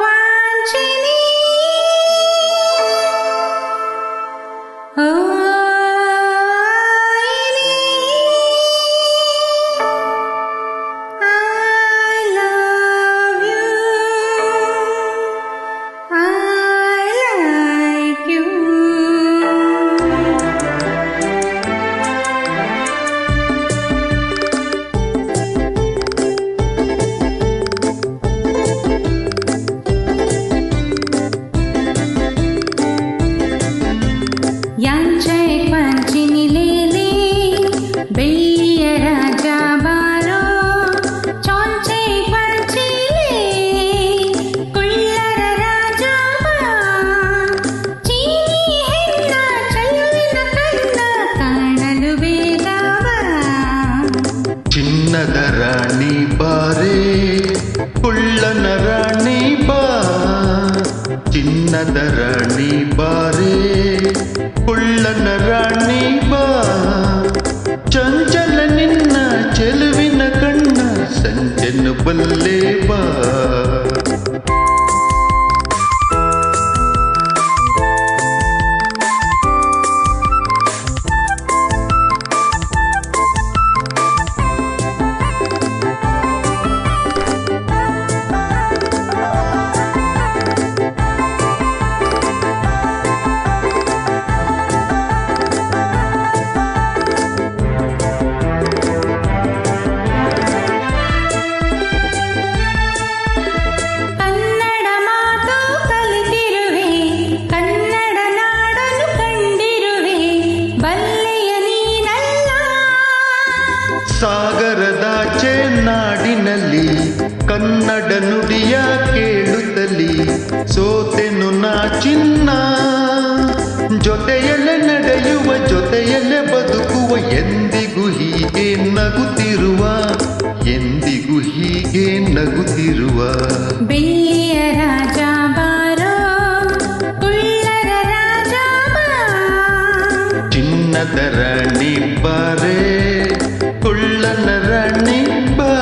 ವಾಂಚಿನಿ ಚಿನ್ನದ ರಾಣಿ ಬಾರೆ ಕುಳ್ಳನ ರಾಣಿ ಬಾ ಚಿನ್ನದ ರಾಣಿ ಬಾರೆ ಕುಳ್ಳನ ರಾಣಿ ಬಾ ಚಂಚಲ ನಿನ್ನ ಚೆಲುವಿನ ಕಣ್ಣ ಸಂಜೆನು ಬಲ್ಲೆ ಬಾ ಸಾಗರದಾಚೆ ನಾಡಿನಲ್ಲಿ ಕನ್ನಡ ನುಡಿಯ ಕೇಳುತ್ತಲಿ ಸೋತೆನು ನಾ ಚಿನ್ನ ಜೊತೆಯಲ್ಲೇ ನಡೆಯುವ ಜೊತೆಯಲ್ಲೇ ಬದುಕುವ ಎಂದಿಗೂ ಹೀಗೆ ನಗುತ್ತಿರುವ ಎಂದಿಗೂ ಹೀಗೆ ನಗುತ್ತಿರುವ ಬೆಳ್ಳಿಯ ರಾಜ ಬಾರೋ ಕುಳ್ಳರ ರಾಜ ಬಾ ಚಿನ್ನದ ರಾಣಿ ಬಾರೆ ಕುಳ್ಳನ ರಾಣಿ ಬಾ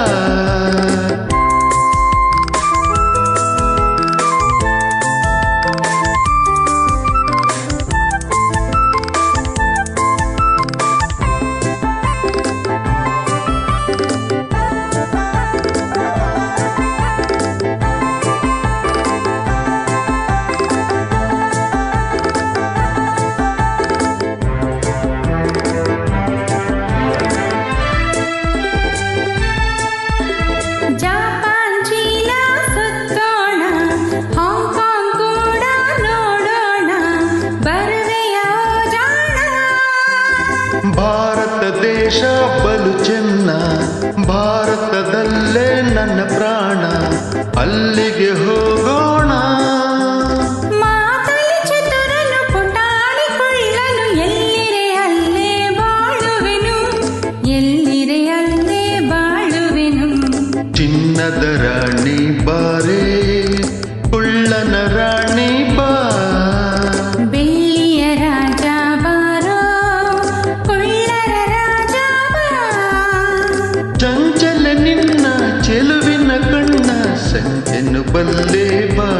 ಭಾರತ ದೇಶ ಬಲು ಚೆನ್ನ ಭಾರತದಲ್ಲೇ ನನ್ನ ಪ್ರಾಣ ಅಲ್ಲಿಗೆ ಹೋಗೋಣ ಮಾತಲಿ ಚತುರನು ಪುಟಾಣಿ ಕೊಳ್ಳನು ಎಲ್ಲಿರೆ ಅಲ್ಲೇ ಬಾಳುವೆನು ಎಲ್ಲಿರೆ ಅಲ್ಲೇ ಬಾಳುವೆನು ಚಿನ್ನದ ರಾಣಿ ಬಾರೆ ಕುಳ್ಳನ ರಾಣಿ ಬಾ ಬೆಳ್ಳಿಯ ರಾಜ ಬಾರೋ ಕುಳ್ಳರ ರಾಜ ಬಾ ಚಂಚಲ ನಿನ್ನ ಚೆಲುವಿನ ಕಣ್ಣ ಸಂಜೆನು ಬಲ್ಲೆ ಬಾ